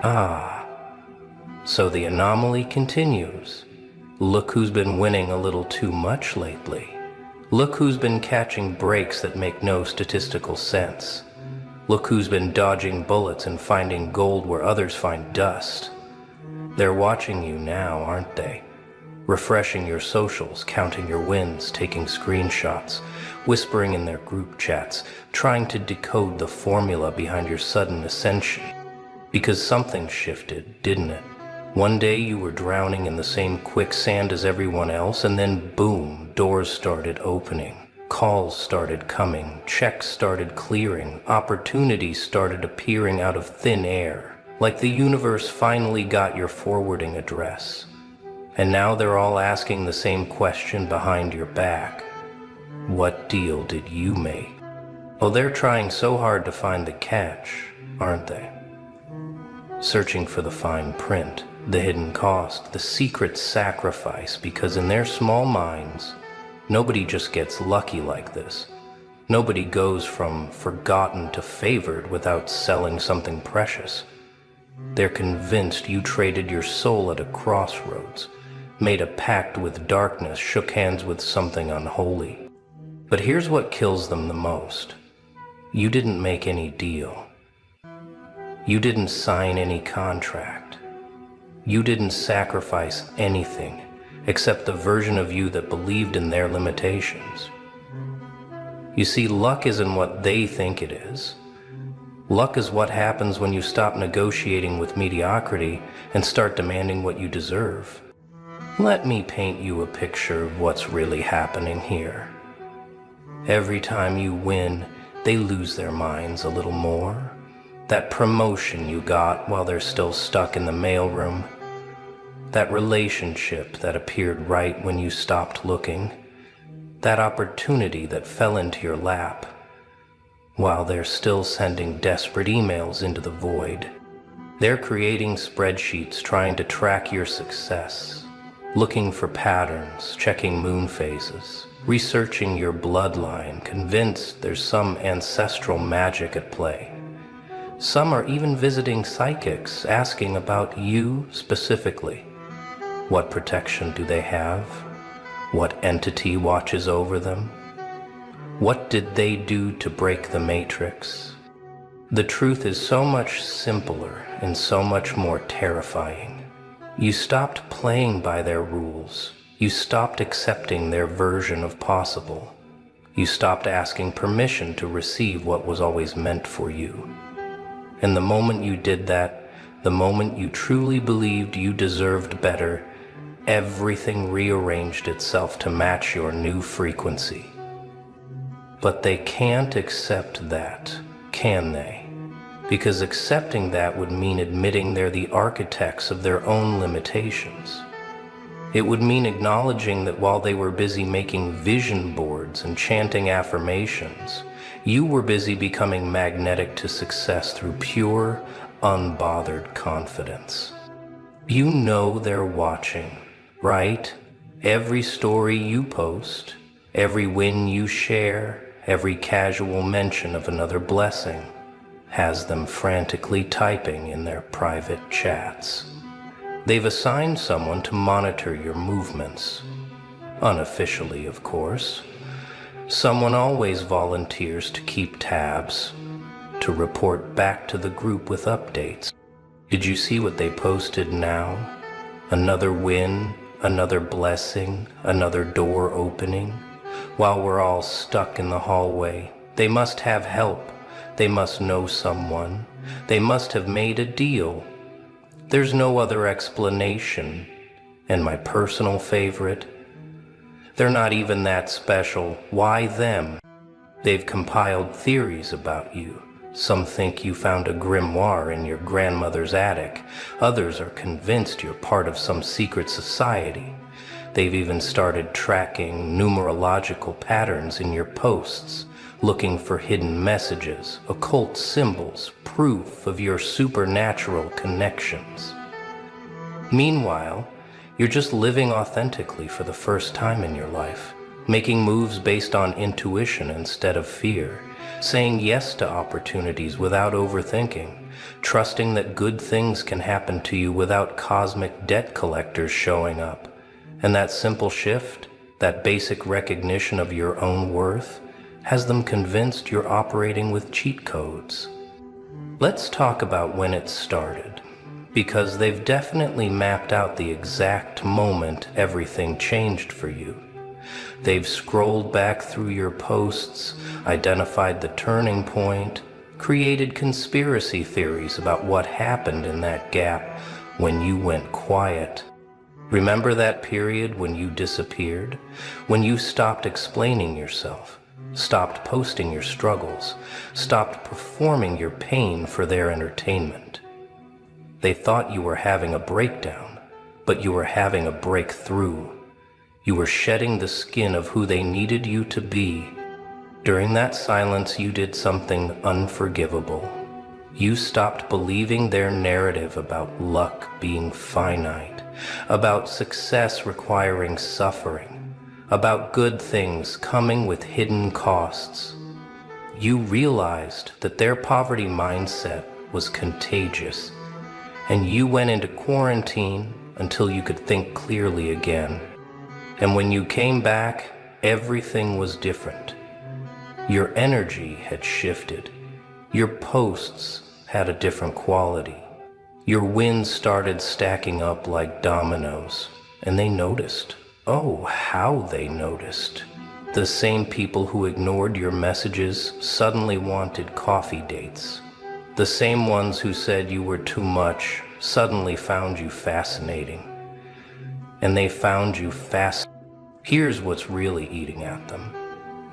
Ah, so the anomaly continues. Look who's been winning a little too much lately. Look who's been catching breaks that make no statistical sense. Look who's been dodging bullets and finding gold where others find dust. They're watching you now, aren't they? Refreshing your socials, counting your wins, taking screenshots, whispering in their group chats, trying to decode the formula behind your sudden ascension. Because something shifted, didn't it? One day you were drowning in the same quicksand as everyone else, and then boom, doors started opening. Calls started coming, checks started clearing, opportunities started appearing out of thin air, like the universe finally got your forwarding address. And now they're all asking the same question behind your back. What deal did you make? Oh, they're trying so hard to find the catch, aren't they? Searching for the fine print, the hidden cost, the secret sacrifice, because in their small minds, nobody just gets lucky like this. Nobody goes from forgotten to favored without selling something precious. They're convinced you traded your soul at a crossroads, made a pact with darkness, shook hands with something unholy. But here's what kills them the most. You didn't make any deal. You didn't sign any contract. You didn't sacrifice anything except the version of you that believed in their limitations. You see, luck isn't what they think it is. Luck is what happens when you stop negotiating with mediocrity and start demanding what you deserve. Let me paint you a picture of what's really happening here. Every time you win, they lose their minds a little more. That promotion you got while they're still stuck in the mailroom. That relationship that appeared right when you stopped looking. That opportunity that fell into your lap while they're still sending desperate emails into the void. They're creating spreadsheets trying to track your success, looking for patterns, checking moon phases, researching your bloodline, convinced there's some ancestral magic at play. Some are even visiting psychics, asking about you specifically. What protection do they have? What entity watches over them? What did they do to break the matrix? The truth is so much simpler and so much more terrifying. You stopped playing by their rules. You stopped accepting their version of possible. You stopped asking permission to receive what was always meant for you. And the moment you did that, the moment you truly believed you deserved better, everything rearranged itself to match your new frequency. But they can't accept that, can they? Because accepting that would mean admitting they're the architects of their own limitations. It would mean acknowledging that while they were busy making vision boards and chanting affirmations, you were busy becoming magnetic to success through pure, unbothered confidence. You know they're watching, right? Every story you post, every win you share, every casual mention of another blessing has them frantically typing in their private chats. They've assigned someone to monitor your movements. Unofficially, of course. Someone always volunteers to keep tabs, to report back to the group with updates. Did you see what they posted now? Another win, another blessing, another door opening. While we're all stuck in the hallway, they must have help. They must know someone. They must have made a deal. There's no other explanation. And my personal favorite, they're not even that special. Why them? They've compiled theories about you. Some think you found a grimoire in your grandmother's attic. Others are convinced you're part of some secret society. They've even started tracking numerological patterns in your posts, looking for hidden messages, occult symbols, proof of your supernatural connections. Meanwhile, you're just living authentically for the first time in your life, making moves based on intuition instead of fear, saying yes to opportunities without overthinking, trusting that good things can happen to you without cosmic debt collectors showing up. And that simple shift, that basic recognition of your own worth, has them convinced you're operating with cheat codes. Let's talk about when it started, because they've definitely mapped out the exact moment everything changed for you. They've scrolled back through your posts, identified the turning point, created conspiracy theories about what happened in that gap when you went quiet. Remember that period when you disappeared? When you stopped explaining yourself, stopped posting your struggles, stopped performing your pain for their entertainment. They thought you were having a breakdown, but you were having a breakthrough. You were shedding the skin of who they needed you to be. During that silence, you did something unforgivable. You stopped believing their narrative about luck being finite, about success requiring suffering, about good things coming with hidden costs. You realized that their poverty mindset was contagious, and you went into quarantine until you could think clearly again. And when you came back, everything was different. Your energy had shifted. Your posts had a different quality. Your wins started stacking up like dominoes, and they noticed. Oh, how they noticed. The same people who ignored your messages suddenly wanted coffee dates. The same ones who said you were too much suddenly found you fascinating. And they found you fascinating. Here's what's really eating at them.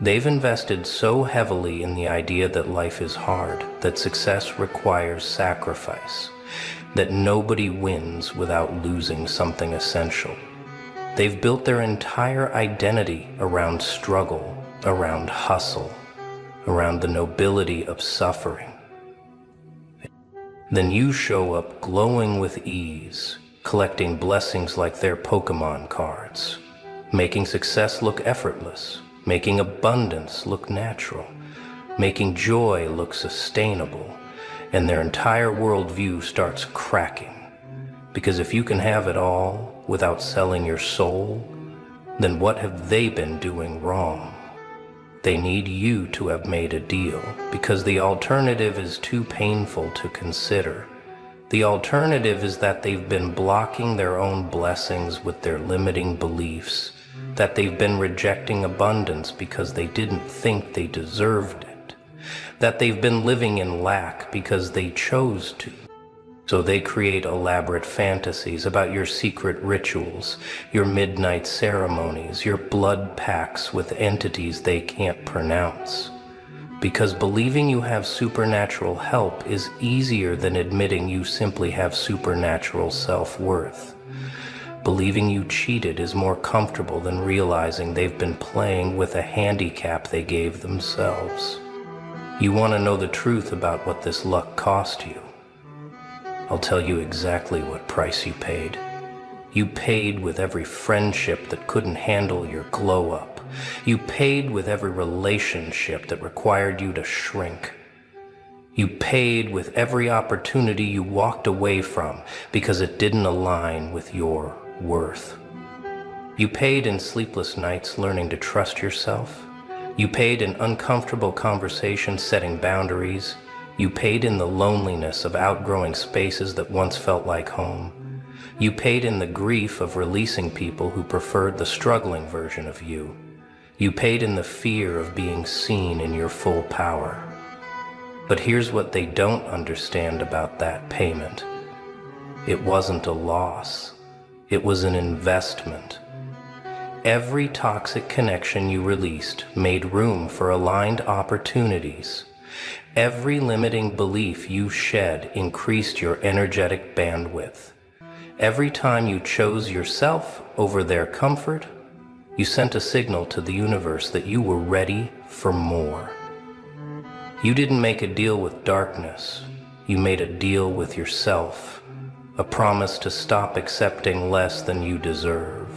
They've invested so heavily in the idea that life is hard, that success requires sacrifice, that nobody wins without losing something essential. They've built their entire identity around struggle, around hustle, around the nobility of suffering. Then you show up glowing with ease, collecting blessings like their Pokemon cards, making success look effortless, making abundance look natural, making joy look sustainable, and their entire worldview starts cracking. Because if you can have it all without selling your soul, then what have they been doing wrong? They need you to have made a deal, because the alternative is too painful to consider. The alternative is that they've been blocking their own blessings with their limiting beliefs, that they've been rejecting abundance because they didn't think they deserved it, that they've been living in lack because they chose to. So they create elaborate fantasies about your secret rituals, your midnight ceremonies, your blood pacts with entities they can't pronounce. Because believing you have supernatural help is easier than admitting you simply have supernatural self-worth. Believing you cheated is more comfortable than realizing they've been playing with a handicap they gave themselves. You want to know the truth about what this luck cost you? I'll tell you exactly what price you paid. You paid with every friendship that couldn't handle your glow up. You paid with every relationship that required you to shrink. You paid with every opportunity you walked away from because it didn't align with your worth. You paid in sleepless nights learning to trust yourself. You paid in uncomfortable conversations setting boundaries. You paid in the loneliness of outgrowing spaces that once felt like home. You paid in the grief of releasing people who preferred the struggling version of you. You paid in the fear of being seen in your full power. But here's what they don't understand about that payment. It wasn't a loss. It was an investment. Every toxic connection you released made room for aligned opportunities. Every limiting belief you shed increased your energetic bandwidth. Every time you chose yourself over their comfort, you sent a signal to the universe that you were ready for more. You didn't make a deal with darkness. You made a deal with yourself. A promise to stop accepting less than you deserve.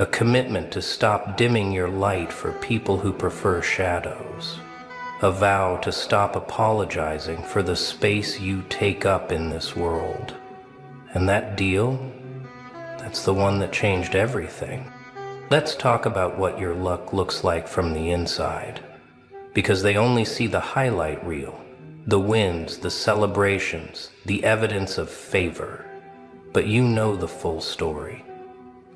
A commitment to stop dimming your light for people who prefer shadows. A vow to stop apologizing for the space you take up in this world. And that deal, that's the one that changed everything. Let's talk about what your luck looks like from the inside. Because they only see the highlight reel, the wins, the celebrations, the evidence of favor. But you know the full story.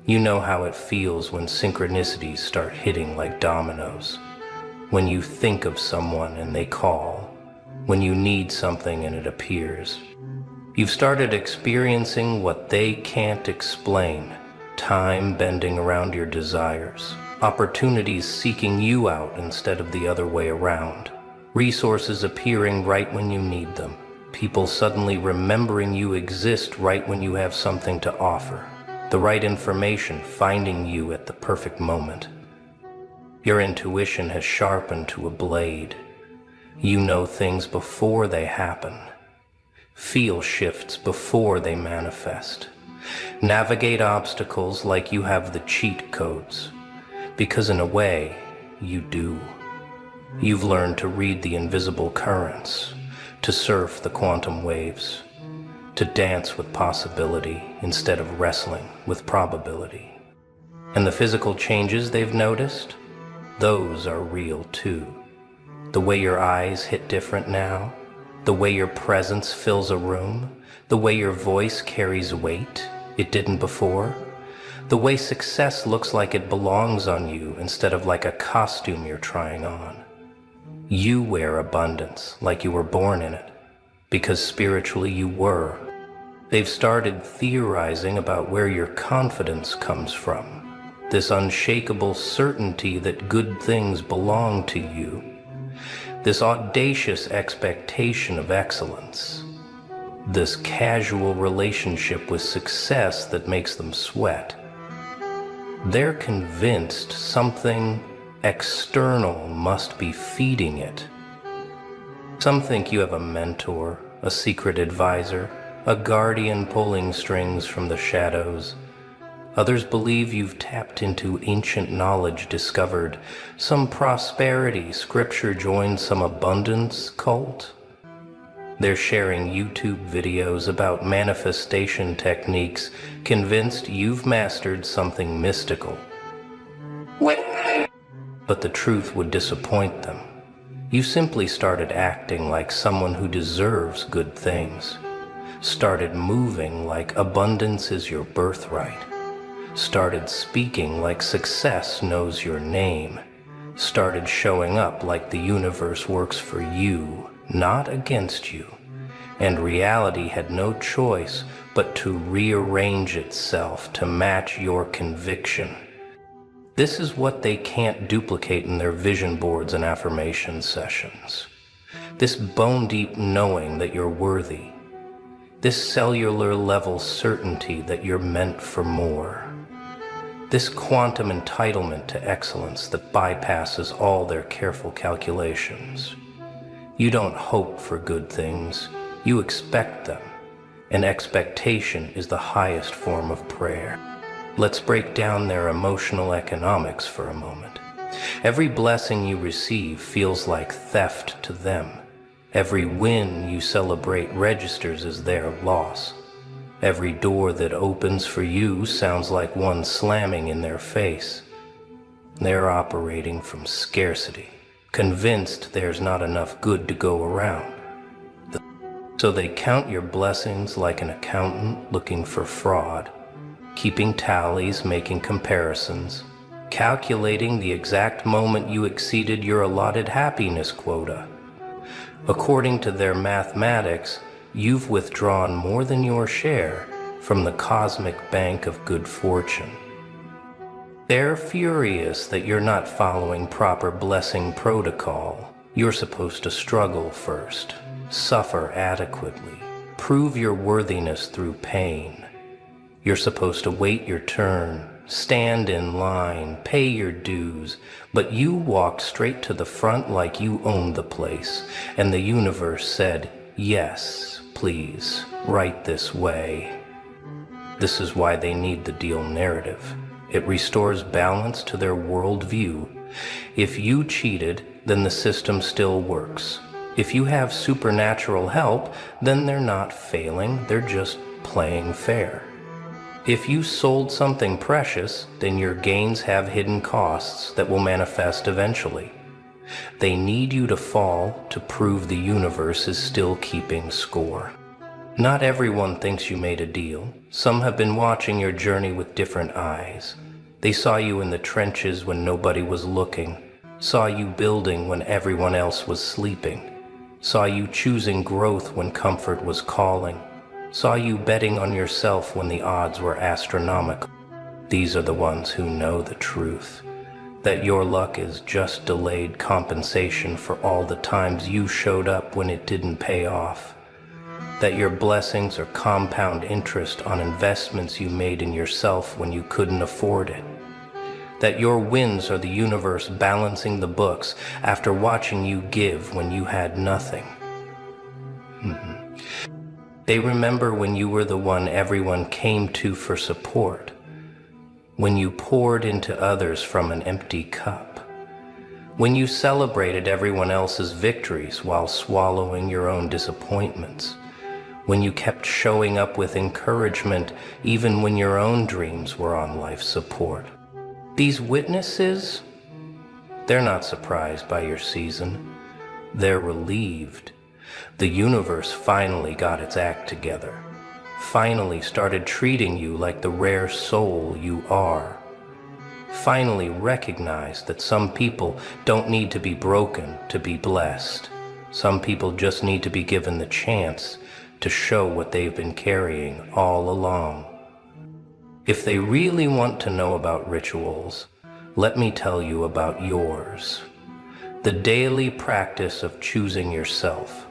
You know how it feels when synchronicities start hitting like dominoes. When you think of someone and they call. When you need something and it appears. You've started experiencing what they can't explain. Time bending around your desires. Opportunities seeking you out instead of the other way around. Resources appearing right when you need them. People suddenly remembering you exist right when you have something to offer. The right information finding you at the perfect moment. Your intuition has sharpened to a blade. You know things before they happen. Feel shifts before they manifest. Navigate obstacles like you have the cheat codes. Because in a way, you do. You've learned to read the invisible currents, to surf the quantum waves, to dance with possibility instead of wrestling with probability. And the physical changes they've noticed? Those are real too. The way your eyes hit different now, the way your presence fills a room, the way your voice carries weight it didn't before, the way success looks like it belongs on you instead of like a costume you're trying on. You wear abundance like you were born in it, because spiritually you were. They've started theorizing about where your confidence comes from. This unshakable certainty that good things belong to you. This audacious expectation of excellence. This casual relationship with success that makes them sweat. They're convinced something external must be feeding it. Some think you have a mentor, a secret advisor, a guardian pulling strings from the shadows. Others believe you've tapped into ancient knowledge discovered, some prosperity scripture joined some abundance cult. They're sharing YouTube videos about manifestation techniques, convinced you've mastered something mystical. But the truth would disappoint them. You simply started acting like someone who deserves good things. Started moving like abundance is your birthright. Started speaking like success knows your name. Started showing up like the universe works for you, not against you. And reality had no choice but to rearrange itself to match your conviction. This is what they can't duplicate in their vision boards and affirmation sessions. This bone-deep knowing that you're worthy. This cellular level certainty that you're meant for more. This quantum entitlement to excellence that bypasses all their careful calculations. You don't hope for good things, you expect them. And expectation is the highest form of prayer. Let's break down their emotional economics for a moment. Every blessing you receive feels like theft to them. Every win you celebrate registers as their loss. Every door that opens for you sounds like one slamming in their face. They're operating from scarcity, convinced there's not enough good to go around. So they count your blessings like an accountant looking for fraud, keeping tallies, making comparisons, calculating the exact moment you exceeded your allotted happiness quota. According to their mathematics, you've withdrawn more than your share from the cosmic bank of good fortune. They're furious that you're not following proper blessing protocol. You're supposed to struggle first, suffer adequately, prove your worthiness through pain. You're supposed to wait your turn, stand in line, pay your dues, but you walked straight to the front like you owned the place, and the universe said, yes, please, right this way. This is why they need the deal narrative. It restores balance to their worldview, If you cheated, then the system still works. If you have supernatural help, then they're not failing, they're just playing fair. If you sold something precious, then your gains have hidden costs that will manifest eventually. They need you to fall to prove the universe is still keeping score. Not everyone thinks you made a deal. Some have been watching your journey with different eyes. They saw you in the trenches when nobody was looking, saw you building when everyone else was sleeping, saw you choosing growth when comfort was calling, saw you betting on yourself when the odds were astronomical. These are the ones who know the truth, that your luck is just delayed compensation for all the times you showed up when it didn't pay off, that your blessings are compound interest on investments you made in yourself when you couldn't afford it, that your wins are the universe balancing the books after watching you give when you had nothing. They remember when you were the one everyone came to for support, when you poured into others from an empty cup, when you celebrated everyone else's victories while swallowing your own disappointments, when you kept showing up with encouragement even when your own dreams were on life support. These witnesses, they're not surprised by your season. They're relieved. The universe finally got its act together, finally started treating you like the rare soul you are, finally recognized that some people don't need to be broken to be blessed. Some people just need to be given the chance to show what they've been carrying all along. If they really want to know about rituals, let me tell you about yours. The daily practice of choosing yourself,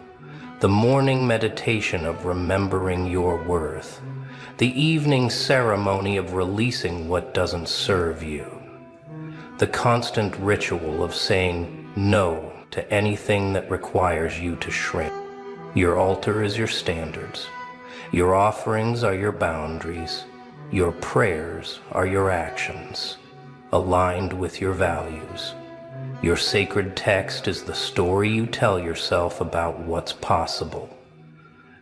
the morning meditation of remembering your worth, the evening ceremony of releasing what doesn't serve you, the constant ritual of saying no to anything that requires you to shrink. Your altar is your standards. Your offerings are your boundaries. Your prayers are your actions, aligned with your values. Your sacred text is the story you tell yourself about what's possible.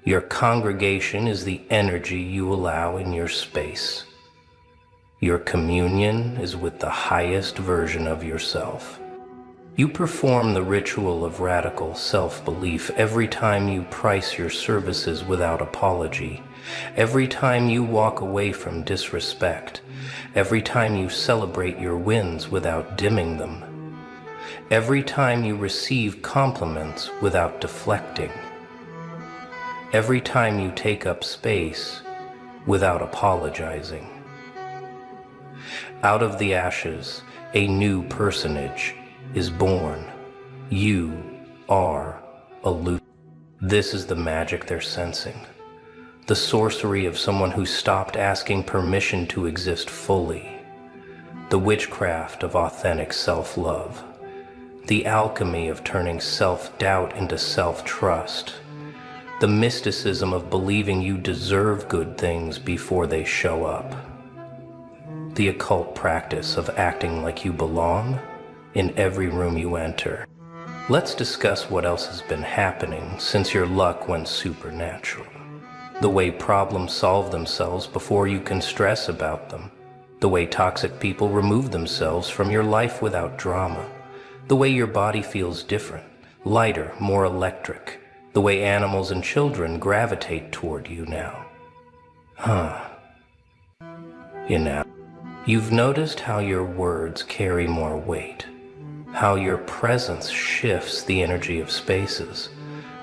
Your congregation is the energy you allow in your space. Your communion is with the highest version of yourself. You perform the ritual of radical self-belief every time you price your services without apology, every time you walk away from disrespect, every time you celebrate your wins without dimming them, every time you receive compliments without deflecting, every time you take up space without apologizing. Out of the ashes, a new personage is born. You are a loop. This is the magic they're sensing. The sorcery of someone who stopped asking permission to exist fully. The witchcraft of authentic self-love. The alchemy of turning self-doubt into self-trust. The mysticism of believing you deserve good things before they show up. The occult practice of acting like you belong in every room you enter. Let's discuss what else has been happening since your luck went supernatural. The way problems solve themselves before you can stress about them. The way toxic people remove themselves from your life without drama. The way your body feels different, lighter, more electric. The way animals and children gravitate toward you now. You've noticed how your words carry more weight. How your presence shifts the energy of spaces,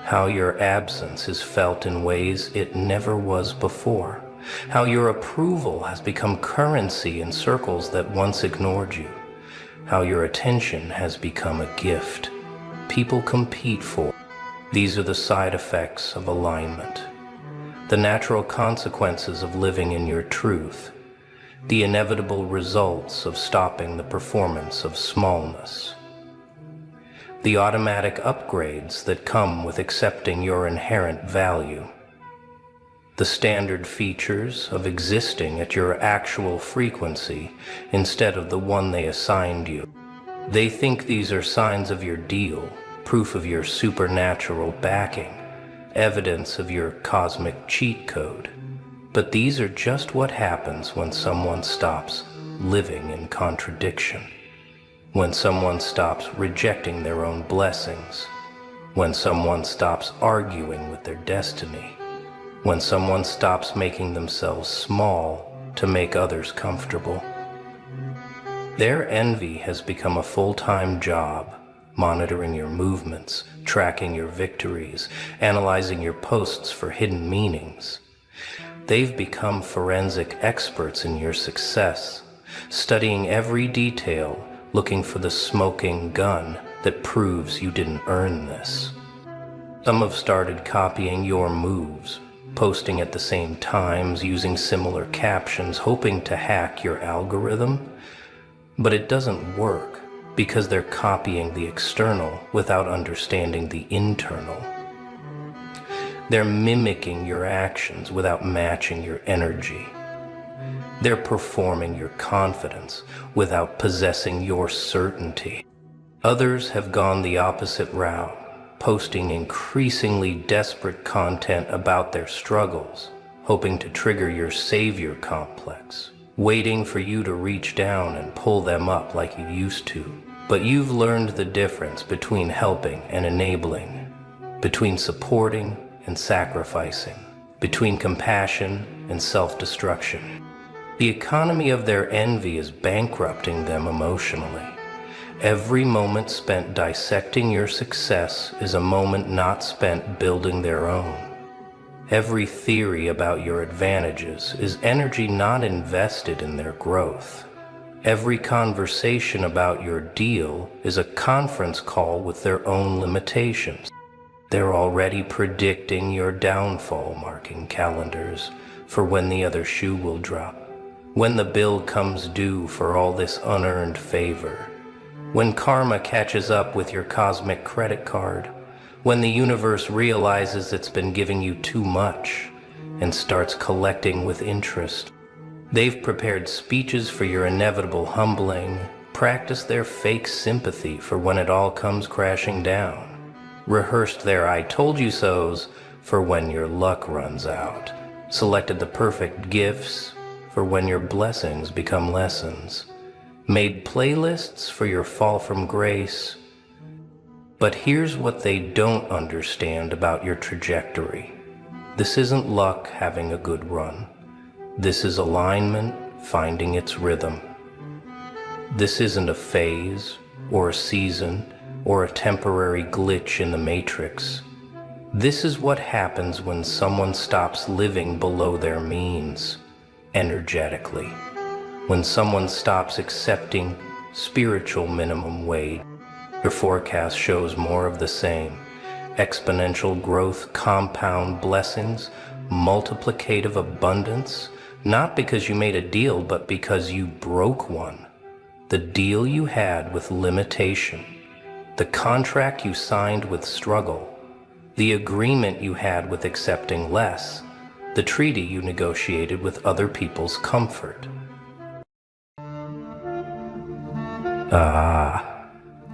how your absence is felt in ways it never was before, how your approval has become currency in circles that once ignored you, how your attention has become a gift people compete for. These are the side effects of alignment, the natural consequences of living in your truth, the inevitable results of stopping the performance of smallness. The automatic upgrades that come with accepting your inherent value. The standard features of existing at your actual frequency instead of the one they assigned you. They think these are signs of your deal, proof of your supernatural backing, evidence of your cosmic cheat code. But these are just what happens when someone stops living in contradiction, when someone stops rejecting their own blessings, when someone stops arguing with their destiny, when someone stops making themselves small to make others comfortable. Their envy has become a full-time job, monitoring your movements, tracking your victories, analyzing your posts for hidden meanings. They've become forensic experts in your success, studying every detail, looking for the smoking gun that proves you didn't earn this. Some have started copying your moves, posting at the same times, using similar captions, hoping to hack your algorithm. But it doesn't work because they're copying the external without understanding the internal. They're mimicking your actions without matching your energy. They're performing your confidence without possessing your certainty. Others have gone the opposite route, posting increasingly desperate content about their struggles, hoping to trigger your savior complex, waiting for you to reach down and pull them up like you used to. But you've learned the difference between helping and enabling, between supporting and sacrificing, between compassion and self-destruction. The economy of their envy is bankrupting them emotionally. Every moment spent dissecting your success is a moment not spent building their own. Every theory about your advantages is energy not invested in their growth. Every conversation about your deal is a conference call with their own limitations. They're already predicting your downfall, marking calendars for when the other shoe will drop, when the bill comes due for all this unearned favor, when karma catches up with your cosmic credit card, when the universe realizes it's been giving you too much and starts collecting with interest. They've prepared speeches for your inevitable humbling, practiced their fake sympathy for when it all comes crashing down, rehearsed their I told you so's for when your luck runs out, selected the perfect gifts for when your blessings become lessons, made playlists for your fall from grace. But here's what they don't understand about your trajectory. This isn't luck having a good run. This is alignment finding its rhythm. This isn't a phase or a season or a temporary glitch in the matrix. This is what happens when someone stops living below their means, energetically. When someone stops accepting spiritual minimum wage. Your forecast shows more of the same. Exponential growth, compound blessings, multiplicative abundance, not because you made a deal, but because you broke one. The deal you had with limitation, the contract you signed with struggle, the agreement you had with accepting less, the treaty you negotiated with other people's comfort.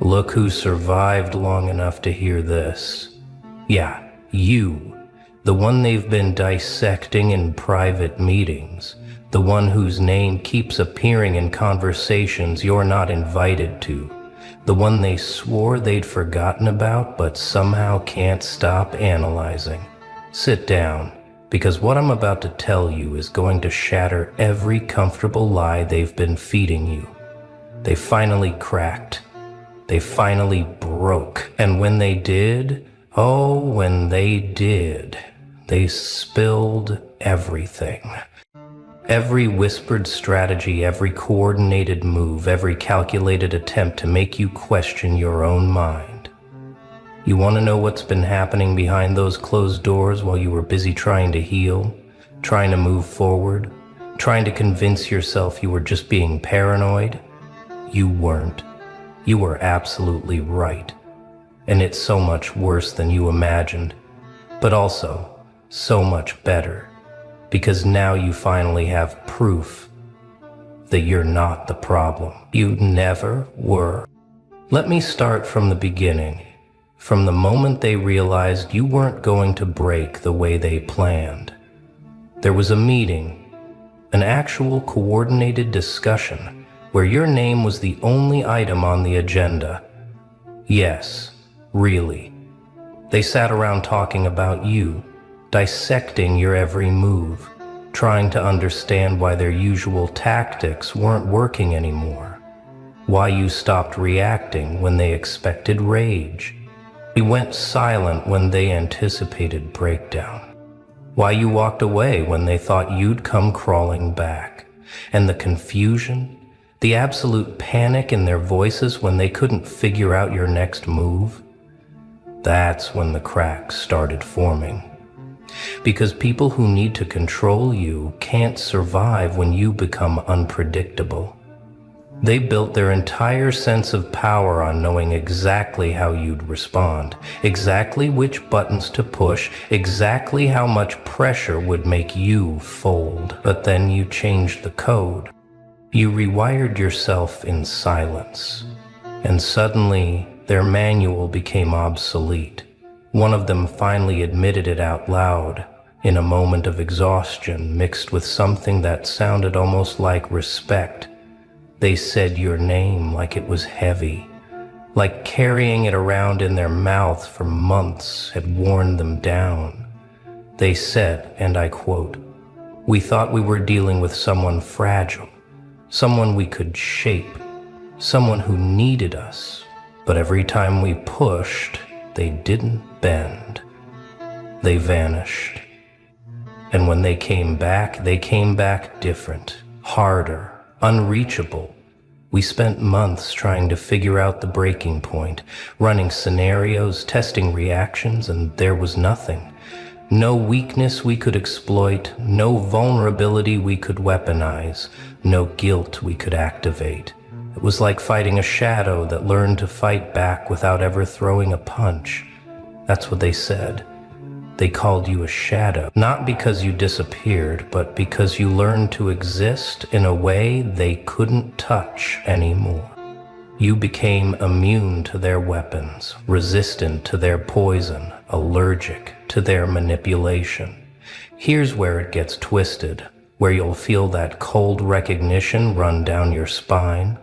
Look who survived long enough to hear this. Yeah, you, the one they've been dissecting in private meetings, the one whose name keeps appearing in conversations you're not invited to, the one they swore they'd forgotten about but somehow can't stop analyzing. Sit down, because what I'm about to tell you is going to shatter every comfortable lie they've been feeding you. They finally cracked. They finally broke. And when they did, when they did, they spilled everything. Every whispered strategy, every coordinated move, every calculated attempt to make you question your own mind. You want to know what's been happening behind those closed doors while you were busy trying to heal, trying to move forward, trying to convince yourself you were just being paranoid? You weren't. You were absolutely right. And it's so much worse than you imagined, but also so much better, because now you finally have proof that you're not the problem. You never were. Let me start from the beginning, from the moment they realized you weren't going to break the way they planned. There was a meeting, an actual coordinated discussion, where your name was the only item on the agenda. Yes, really. They sat around talking about you, dissecting your every move, trying to understand why their usual tactics weren't working anymore, why you stopped reacting when they expected rage, you went silent when they anticipated breakdown, why you walked away when they thought you'd come crawling back, and the confusion, the absolute panic in their voices when they couldn't figure out your next move. That's when the cracks started forming. Because people who need to control you can't survive when you become unpredictable. They built their entire sense of power on knowing exactly how you'd respond, exactly which buttons to push, exactly how much pressure would make you fold. But then you changed the code. You rewired yourself in silence, and suddenly their manual became obsolete. One of them finally admitted it out loud, in a moment of exhaustion mixed with something that sounded almost like respect. They said your name like it was heavy, like carrying it around in their mouth for months had worn them down. They said, and I quote, "We thought we were dealing with someone fragile, someone we could shape, someone who needed us, but every time we pushed, they didn't bend. They vanished. And when they came back different, harder, unreachable. We spent months trying to figure out the breaking point, running scenarios, testing reactions, and there was nothing. No weakness we could exploit, no vulnerability we could weaponize, no guilt we could activate. It was like fighting a shadow that learned to fight back without ever throwing a punch." That's what they said. They called you a shadow, not because you disappeared, but because you learned to exist in a way they couldn't touch anymore. You became immune to their weapons, resistant to their poison, allergic to their manipulation. Here's where it gets twisted, where you'll feel that cold recognition run down your spine.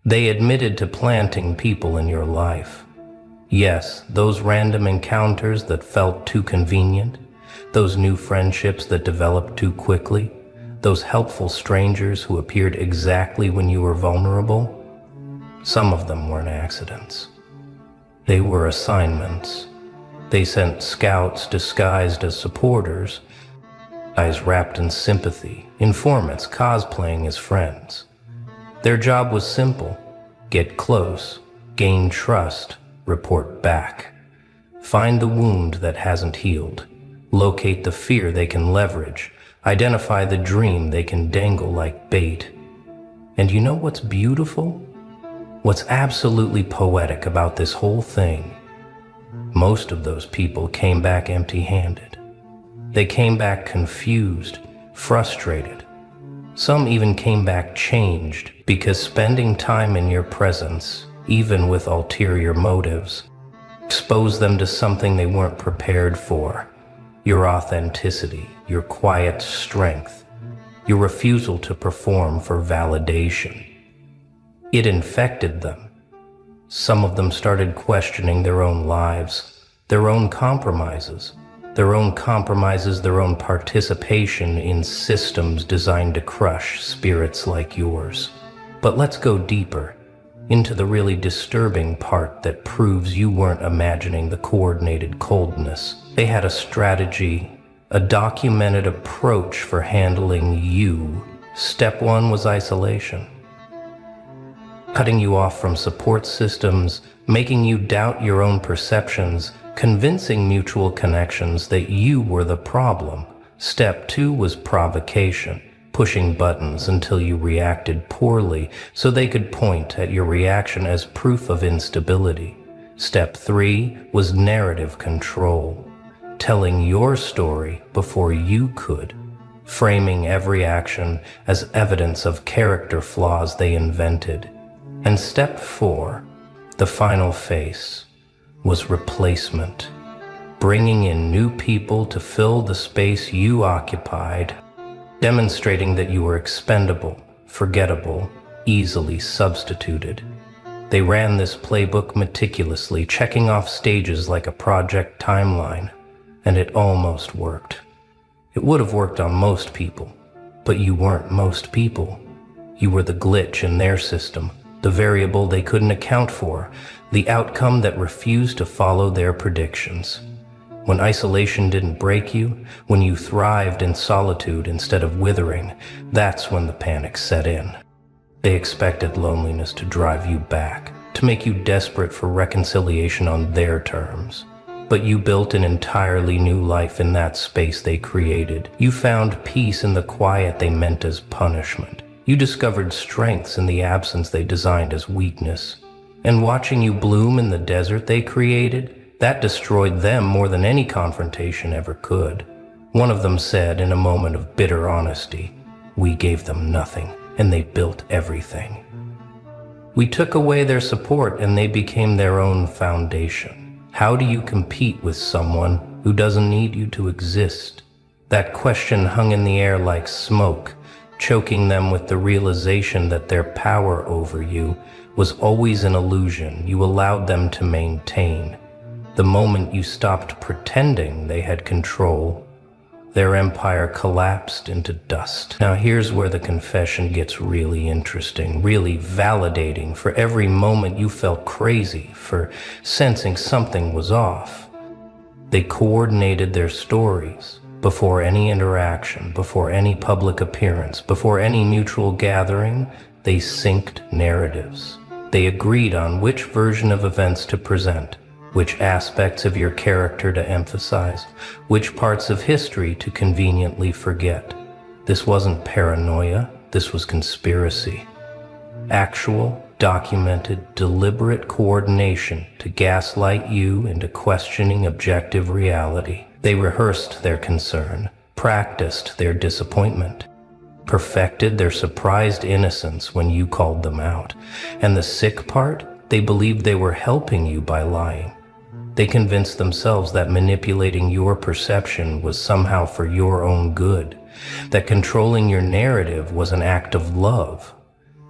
They admitted to planting people in your life. Yes, those random encounters that felt too convenient, those new friendships that developed too quickly, those helpful strangers who appeared exactly when you were vulnerable. Some of them weren't accidents. They were assignments. They sent scouts disguised as supporters, guys wrapped in sympathy, informants cosplaying as friends. Their job was simple: get close, gain trust, report back. Find the wound that hasn't healed. Locate the fear they can leverage. Identify the dream they can dangle like bait. And you know what's beautiful? What's absolutely poetic about this whole thing? Most of those people came back empty-handed. They came back confused, frustrated. Some even came back changed, because spending time in your presence, even with ulterior motives, exposed them to something they weren't prepared for: your authenticity, your quiet strength, your refusal to perform for validation. It infected them. Some of them started questioning their own lives, their own compromises, their own participation in systems designed to crush spirits like yours. But let's go deeper, into the really disturbing part that proves you weren't imagining the coordinated coldness. They had a strategy, a documented approach for handling you. Step one was isolation. Cutting you off from support systems, making you doubt your own perceptions, convincing mutual connections that you were the problem. Step two was provocation, pushing buttons until you reacted poorly so they could point at your reaction as proof of instability. Step three was narrative control, telling your story before you could, framing every action as evidence of character flaws they invented. And step four, The final phase was replacement, bringing in new people to fill the space you occupied, demonstrating that you were expendable, forgettable, easily substituted. They ran this playbook meticulously, checking off stages like a project timeline, and it almost worked. It would have worked on most people, but you weren't most people. You were the glitch in their system, the variable they couldn't account for, the outcome that refused to follow their predictions. When isolation didn't break you, when you thrived in solitude instead of withering, that's when the panic set in. They expected loneliness to drive you back, to make you desperate for reconciliation on their terms. But you built an entirely new life in that space they created. You found peace in the quiet they meant as punishment. You discovered strengths in the absence they designed as weakness. And watching you bloom in the desert they created, that destroyed them more than any confrontation ever could. One of them said in a moment of bitter honesty, "We gave them nothing, and they built everything." We took away their support and they became their own foundation. How do you compete with someone who doesn't need you to exist? That question hung in the air like smoke, choking them with the realization that their power over you was always an illusion you allowed them to maintain. The moment you stopped pretending they had control, their empire collapsed into dust. Now here's where the confession gets really interesting, really validating. For every moment you felt crazy, for sensing something was off, they coordinated their stories. Before any interaction, before any public appearance, before any mutual gathering, they synced narratives. They agreed on which version of events to present, which aspects of your character to emphasize, which parts of history to conveniently forget. This wasn't paranoia, this was conspiracy. Actual, documented, deliberate coordination to gaslight you into questioning objective reality. They rehearsed their concern, practiced their disappointment, perfected their surprised innocence when you called them out. And the sick part, they believed they were helping you by lying. They convinced themselves that manipulating your perception was somehow for your own good, that controlling your narrative was an act of love,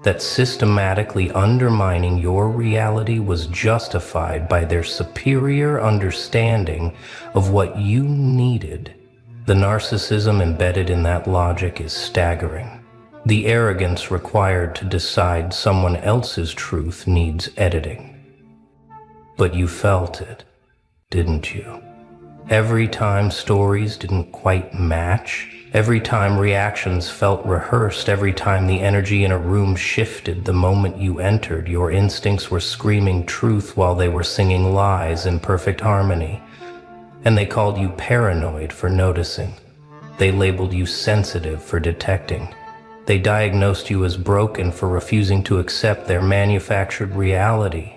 that systematically undermining your reality was justified by their superior understanding of what you needed. The narcissism embedded in that logic is staggering. The arrogance required to decide someone else's truth needs editing. But you felt it, didn't you? Every time stories didn't quite match, every time reactions felt rehearsed, every time the energy in a room shifted the moment you entered, your instincts were screaming truth while they were singing lies in perfect harmony. And they called you paranoid for noticing. They labeled you sensitive for detecting. They diagnosed you as broken for refusing to accept their manufactured reality.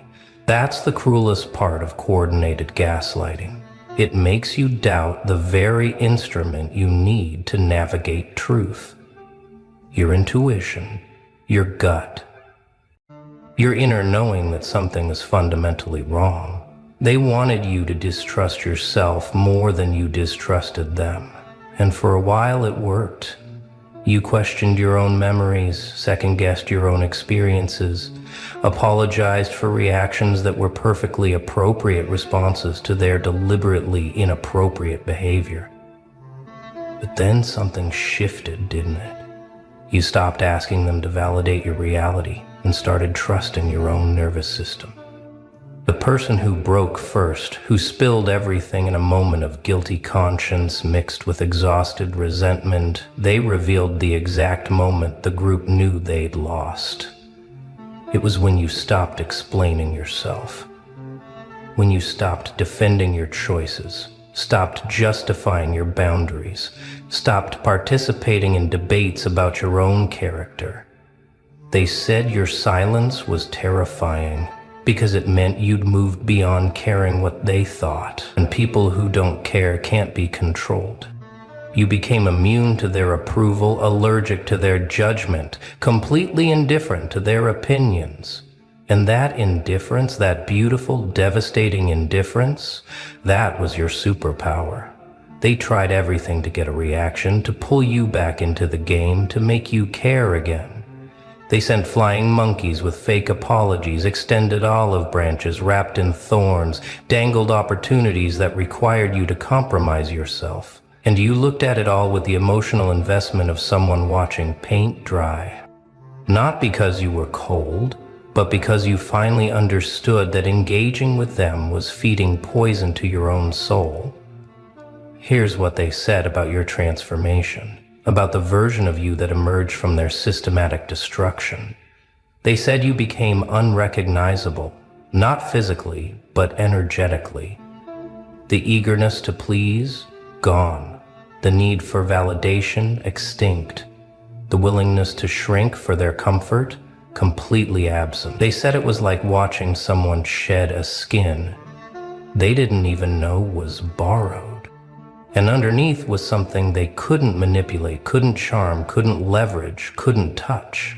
That's the cruelest part of coordinated gaslighting. It makes you doubt the very instrument you need to navigate truth. Your intuition, your gut, your inner knowing that something is fundamentally wrong. They wanted you to distrust yourself more than you distrusted them. And for a while it worked. You questioned your own memories, second-guessed your own experiences, apologized for reactions that were perfectly appropriate responses to their deliberately inappropriate behavior. But then something shifted, didn't it? You stopped asking them to validate your reality and started trusting your own nervous system. The person who broke first, who spilled everything in a moment of guilty conscience mixed with exhausted resentment, they revealed the exact moment the group knew they'd lost. It was when you stopped explaining yourself, when you stopped defending your choices, stopped justifying your boundaries, stopped participating in debates about your own character. They said your silence was terrifying, because it meant you'd moved beyond caring what they thought, and people who don't care can't be controlled. You became immune to their approval, allergic to their judgment, completely indifferent to their opinions. And that indifference, that beautiful, devastating indifference, that was your superpower. They tried everything to get a reaction, to pull you back into the game, to make you care again. They sent flying monkeys with fake apologies, extended olive branches wrapped in thorns, dangled opportunities that required you to compromise yourself. And you looked at it all with the emotional investment of someone watching paint dry. Not because you were cold, but because you finally understood that engaging with them was feeding poison to your own soul. Here's what they said about your transformation, about the version of you that emerged from their systematic destruction. They said you became unrecognizable, not physically, but energetically. The eagerness to please, gone. The need for validation, extinct. The willingness to shrink for their comfort, completely absent. They said it was like watching someone shed a skin they didn't even know was borrowed. And underneath was something they couldn't manipulate, couldn't charm, couldn't leverage, couldn't touch.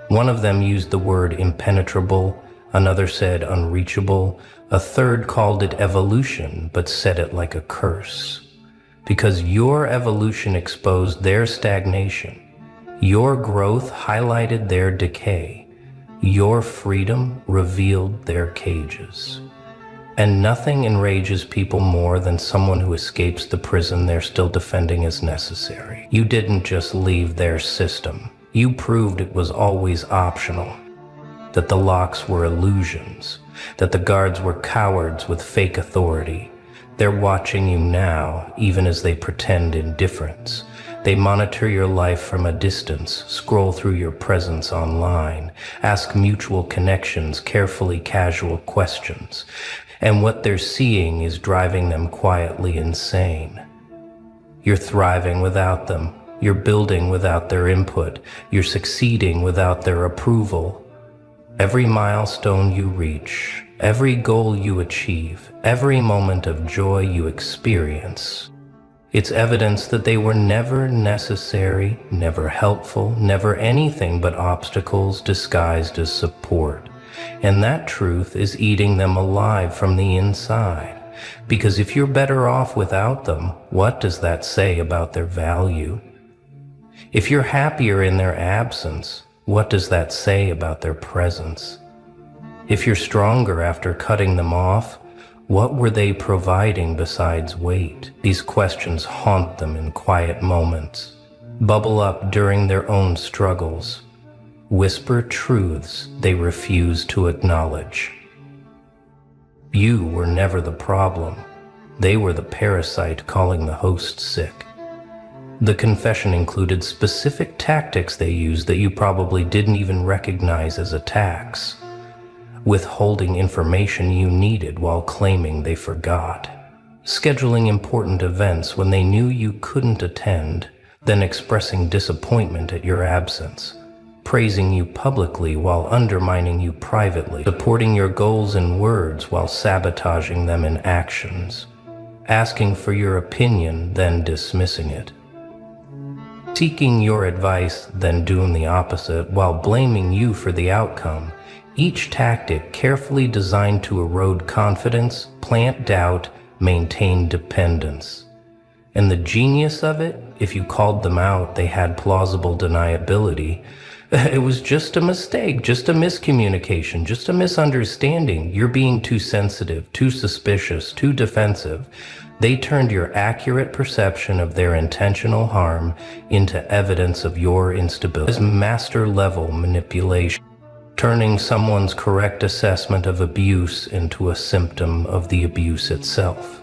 One of them used the word impenetrable, another said unreachable, a third called it evolution, but said it like a curse. Because your evolution exposed their stagnation. Your growth highlighted their decay. Your freedom revealed their cages. And nothing enrages people more than someone who escapes the prison they're still defending as necessary. You didn't just leave their system. You proved it was always optional. That the locks were illusions. That the guards were cowards with fake authority. They're watching you now, even as they pretend indifference. They monitor your life from a distance, scroll through your presence online, ask mutual connections, carefully casual questions. And what they're seeing is driving them quietly insane. You're thriving without them. You're building without their input. You're succeeding without their approval. Every milestone you reach, every goal you achieve, every moment of joy you experience, it's evidence that they were never necessary, never helpful, never anything but obstacles disguised as support. And that truth is eating them alive from the inside. Because if you're better off without them, what does that say about their value? If you're happier in their absence, what does that say about their presence? If you're stronger after cutting them off, what were they providing besides weight? These questions haunt them in quiet moments, bubble up during their own struggles, whisper truths they refuse to acknowledge. You were never the problem. They were the parasite calling the host sick. The confession included specific tactics they used that you probably didn't even recognize as attacks. Withholding information you needed while claiming they forgot. Scheduling important events when they knew you couldn't attend, then expressing disappointment at your absence. Praising you publicly while undermining you privately. Supporting your goals in words while sabotaging them in actions. Asking for your opinion, then dismissing it. Seeking your advice, then doing the opposite while blaming you for the outcome. Each tactic carefully designed to erode confidence, plant doubt, maintain dependence. And the genius of it, if you called them out, they had plausible deniability. It was just a mistake, just a miscommunication, just a misunderstanding. You're being too sensitive, too suspicious, too defensive. They turned your accurate perception of their intentional harm into evidence of your instability. As master-level manipulation, turning someone's correct assessment of abuse into a symptom of the abuse itself.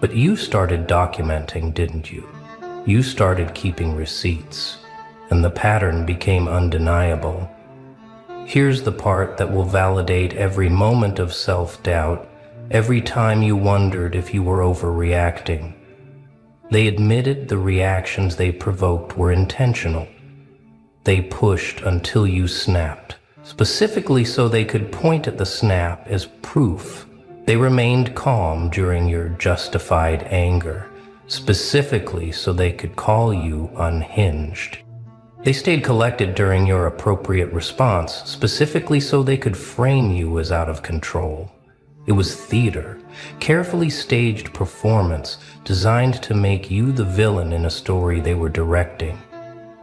But you started documenting, didn't you? You started keeping receipts. And the pattern became undeniable. Here's the part that will validate every moment of self-doubt, every time you wondered if you were overreacting. They admitted the reactions they provoked were intentional. They pushed until you snapped, specifically so they could point at the snap as proof. They remained calm during your justified anger, specifically so they could call you unhinged. They stayed collected during your appropriate response, specifically so they could frame you as out of control. It was theater, carefully staged performance designed to make you the villain in a story they were directing.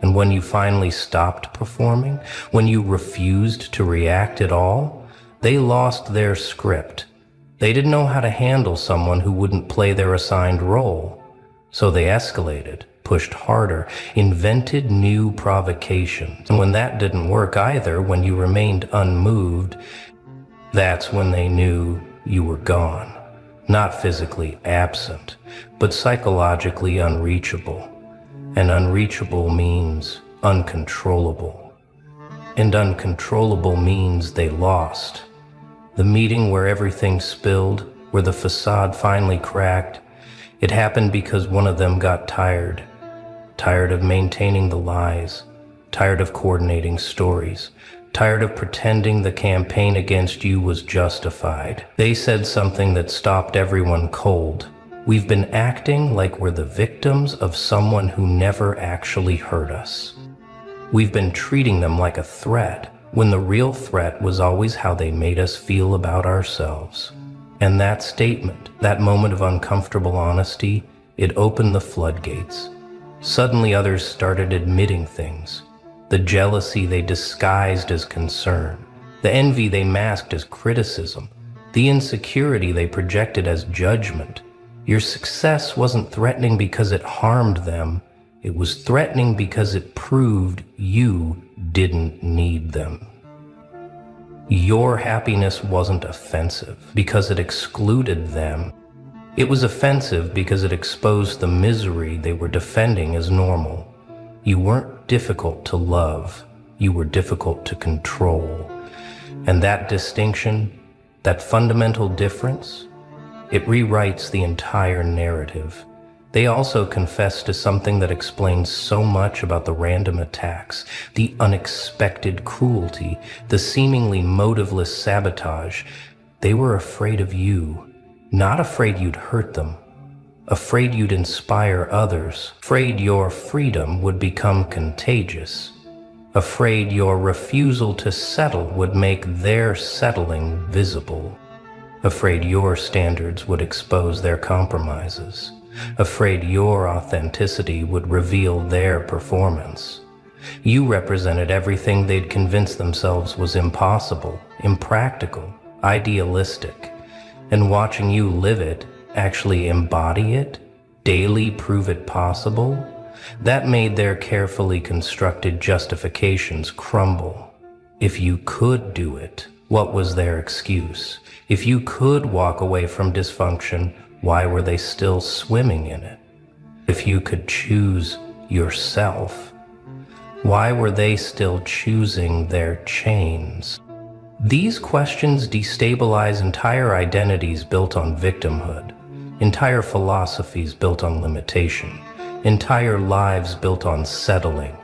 And when you finally stopped performing, when you refused to react at all, they lost their script. They didn't know how to handle someone who wouldn't play their assigned role. So they escalated, pushed harder, invented new provocations. And when that didn't work either, when you remained unmoved, that's when they knew you were gone. Not physically absent, but psychologically unreachable. And unreachable means uncontrollable. And uncontrollable means they lost. The meeting where everything spilled, where the facade finally cracked, it happened because one of them got tired. Tired of maintaining the lies, tired of coordinating stories, tired of pretending the campaign against you was justified. They said something that stopped everyone cold. We've been acting like we're the victims of someone who never actually hurt us. We've been treating them like a threat, when the real threat was always how they made us feel about ourselves. And that statement, that moment of uncomfortable honesty, it opened the floodgates. Suddenly others started admitting things. The jealousy they disguised as concern, the envy they masked as criticism, the insecurity they projected as judgment. Your success wasn't threatening because it harmed them. It was threatening because it proved you didn't need them. Your happiness wasn't offensive because it excluded them. It was offensive because it exposed the misery they were defending as normal. You weren't difficult to love. You were difficult to control. And that distinction, that fundamental difference, it rewrites the entire narrative. They also confess to something that explains so much about the random attacks, the unexpected cruelty, the seemingly motiveless sabotage. They were afraid of you, not afraid you'd hurt them, afraid you'd inspire others, afraid your freedom would become contagious, afraid your refusal to settle would make their settling visible, afraid your standards would expose their compromises, afraid your authenticity would reveal their performance. You represented everything they'd convinced themselves was impossible, impractical, idealistic, and watching you live it, actually embody it, daily prove it possible, that made their carefully constructed justifications crumble. If you could do it, what was their excuse? If you could walk away from dysfunction, why were they still swimming in it? If you could choose yourself, why were they still choosing their chains? These questions destabilize entire identities built on victimhood, entire philosophies built on limitation, entire lives built on settling.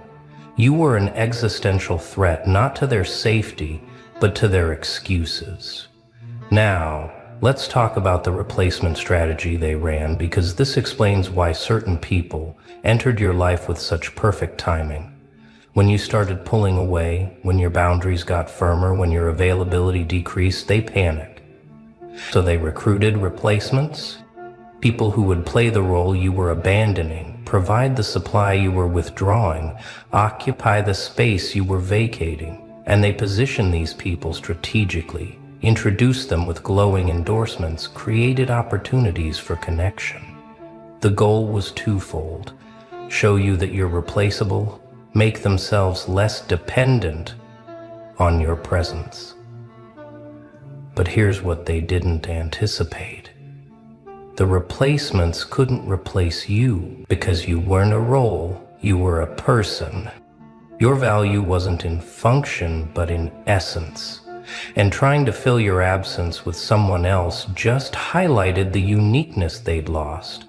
You were an existential threat not to their safety, but to their excuses. Now, let's talk about the replacement strategy they ran, because this explains why certain people entered your life with such perfect timing. When you started pulling away, when your boundaries got firmer, when your availability decreased, they panicked. So they recruited replacements, people who would play the role you were abandoning, provide the supply you were withdrawing, occupy the space you were vacating. And they positioned these people strategically, introduced them with glowing endorsements, created opportunities for connection. The goal was twofold: show you that you're replaceable, make themselves less dependent on your presence. But here's what they didn't anticipate. The replacements couldn't replace you because you weren't a role, you were a person. Your value wasn't in function, but in essence. And trying to fill your absence with someone else just highlighted the uniqueness they'd lost.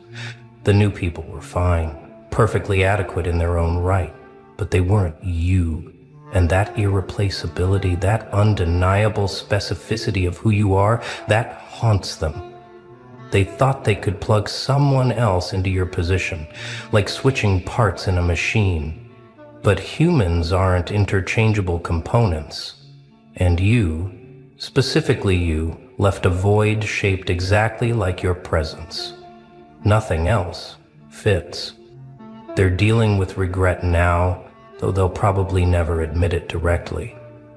The new people were fine, perfectly adequate in their own right, but they weren't you. And that irreplaceability, that undeniable specificity of who you are, that haunts them. They thought they could plug someone else into your position, like switching parts in a machine. But humans aren't interchangeable components, and you, specifically you, left a void shaped exactly like your presence. Nothing else fits. They're dealing with regret now, though they'll probably never admit it directly.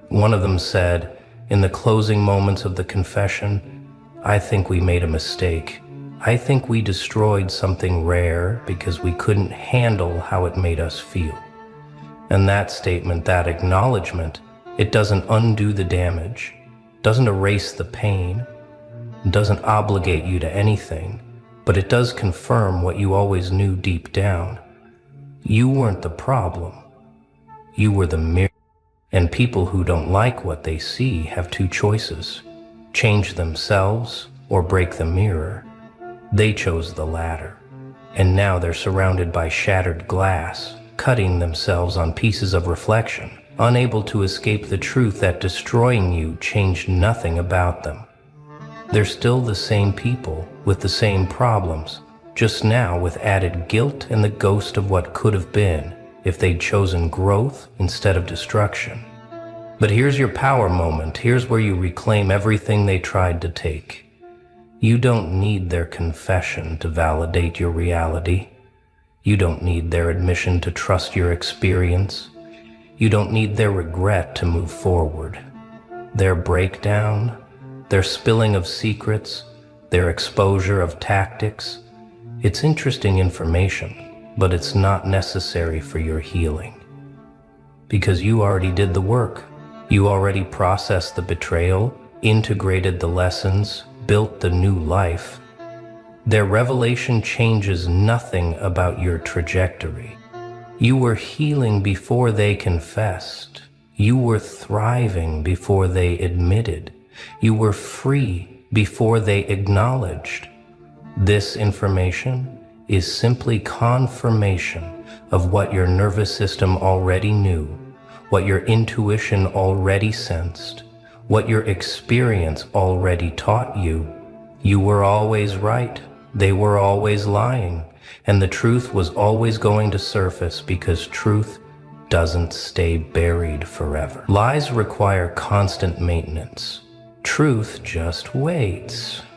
One of them said, in the closing moments of the confession, "I think we made a mistake. I think we destroyed something rare because we couldn't handle how it made us feel." And that statement, that acknowledgement, it doesn't undo the damage, doesn't erase the pain, doesn't obligate you to anything, but it does confirm what you always knew deep down. You weren't the problem. You were the mirror. And people who don't like what they see have two choices: change themselves or break the mirror. They chose the latter. And now they're surrounded by shattered glass, cutting themselves on pieces of reflection, unable to escape the truth that destroying you changed nothing about them. They're still the same people with the same problems, just now with added guilt and the ghost of what could have been if they'd chosen growth instead of destruction. But here's your power moment. Here's where you reclaim everything they tried to take. You don't need their confession to validate your reality. You don't need their admission to trust your experience. You don't need their regret to move forward. Their breakdown, their spilling of secrets, their exposure of tactics, it's interesting information, but it's not necessary for your healing. Because you already did the work. You already processed the betrayal, integrated the lessons, built the new life. Their revelation changes nothing about your trajectory. You were healing before they confessed. You were thriving before they admitted. You were free before they acknowledged. This information is simply confirmation of what your nervous system already knew, what your intuition already sensed, what your experience already taught you. You were always right, they were always lying, and the truth was always going to surface because truth doesn't stay buried forever. Lies require constant maintenance. Truth just waits.